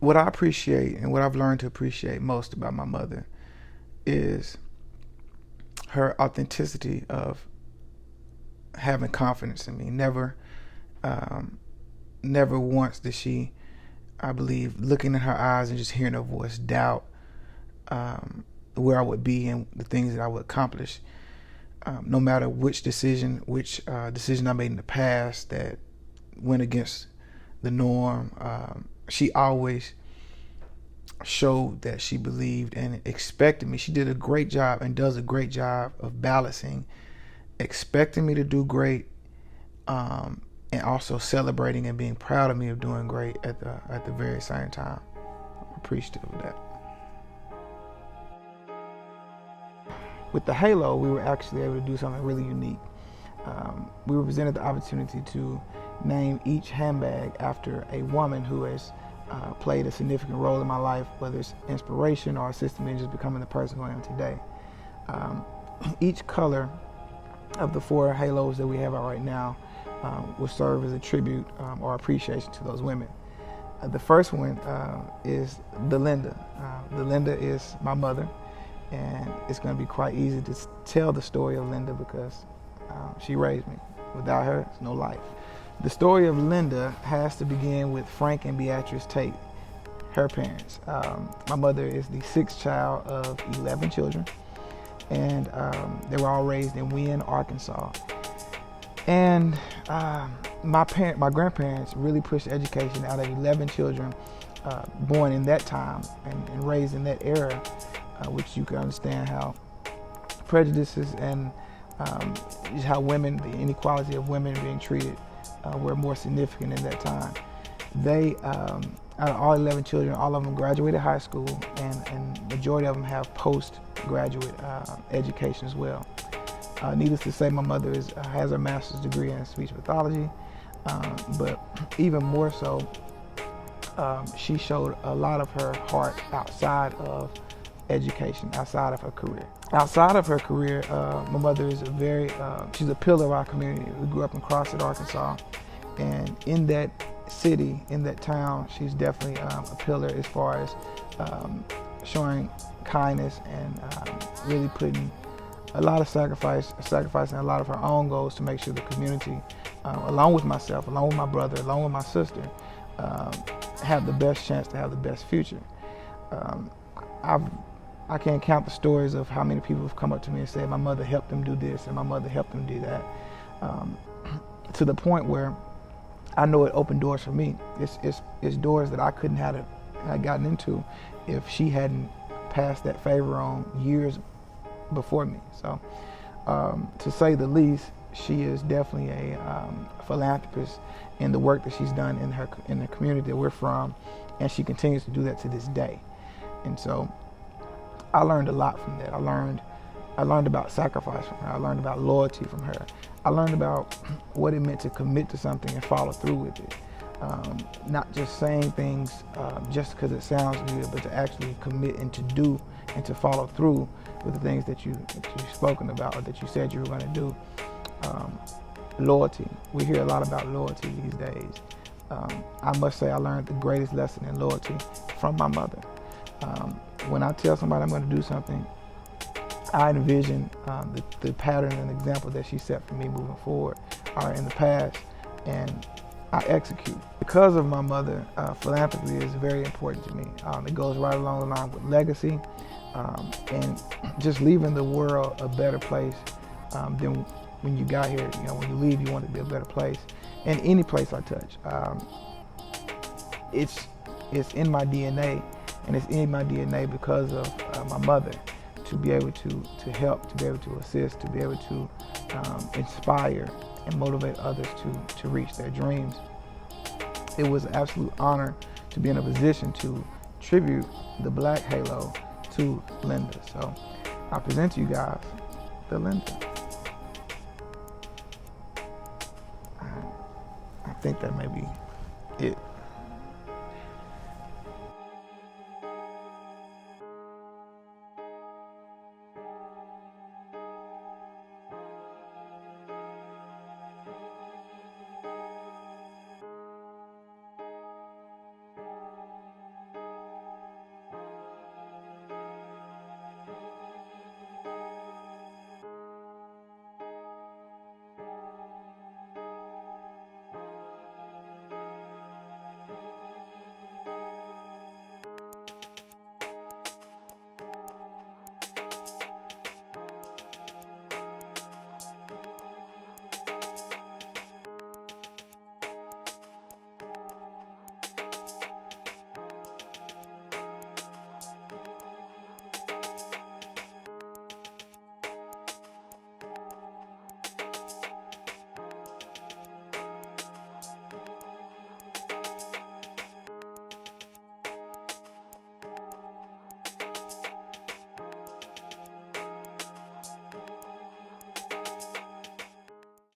what I appreciate and what I've learned to appreciate most about my mother is her authenticity of having confidence in me. Never once did she, I believe, looking in her eyes and just hearing her voice, doubt where I would be and the things that I would accomplish. No matter which decision I made in the past that went against the norm, she always showed that she believed and expected me. She did a great job and does a great job of balancing expecting me to do great, and also celebrating and being proud of me of doing great at the very same time. I'm appreciative of that. With the Halo, we were actually able to do something really unique. We were presented the opportunity to name each handbag after a woman who has played a significant role in my life, whether it's inspiration or assisting me in just becoming the person who I am today. Each color of the 4 halos that we have out right now will serve as a tribute or appreciation to those women. The first one is the Linda. The Linda is my mother, and it's going to be quite easy to tell the story of Linda because she raised me. Without her, there's no life. The story of Linda has to begin with Frank and Beatrice Tate, her parents. My mother is the 6th child of 11 children, and they were all raised in Wynne, Arkansas. And my grandparents really pushed education out of 11 children born in that time and raised in that era, which you can understand how prejudices and just how women, the inequality of women being treated were more significant in that time. They, out of all 11 children, all of them graduated high school, and majority of them have postgraduate education as well. Needless to say, my mother has her master's degree in speech pathology, but even more so, she showed a lot of her heart outside of education, outside of her career. Outside of her career, my mother is she's a pillar of our community. We grew up in Crossett, Arkansas, and in that city, in that town, she's definitely a pillar as far as showing kindness and really putting a lot of sacrificing a lot of her own goals to make sure the community, along with myself, along with my brother, along with my sister, have the best chance to have the best future. I can't count the stories of how many people have come up to me and said my mother helped them do this and my mother helped them do that, to the point where I know it opened doors for me. It's doors that I couldn't have gotten into if she hadn't passed that favor on years before me. So to say the least, she is definitely a philanthropist in the work that she's done in the community that we're from, and she continues to do that to this day. And so I learned a lot from that. I learned about sacrifice from her. I learned about loyalty from her. I learned about what it meant to commit to something and follow through with it. Not just saying things just because it sounds good, but to actually commit and to do and to follow through with the things that you've spoken about or that you said you were going to do. Loyalty. We hear a lot about loyalty these days. I must say I learned the greatest lesson in loyalty from my mother. When I tell somebody I'm going to do something, I envision the pattern and example that she set for me moving forward or in the past, and I execute. Because of my mother, philanthropy is very important to me. It goes right along the line with legacy and just leaving the world a better place than when you got here. You know, when you leave, you want it to be a better place. And any place I touch, it's in my DNA. And it's in my DNA because of my mother, to be able to help, to be able to assist, to be able to inspire and motivate others to reach their dreams. It was an absolute honor to be in a position to tribute the Black Halo to Linda. So I present to you guys the Linda. I think that may be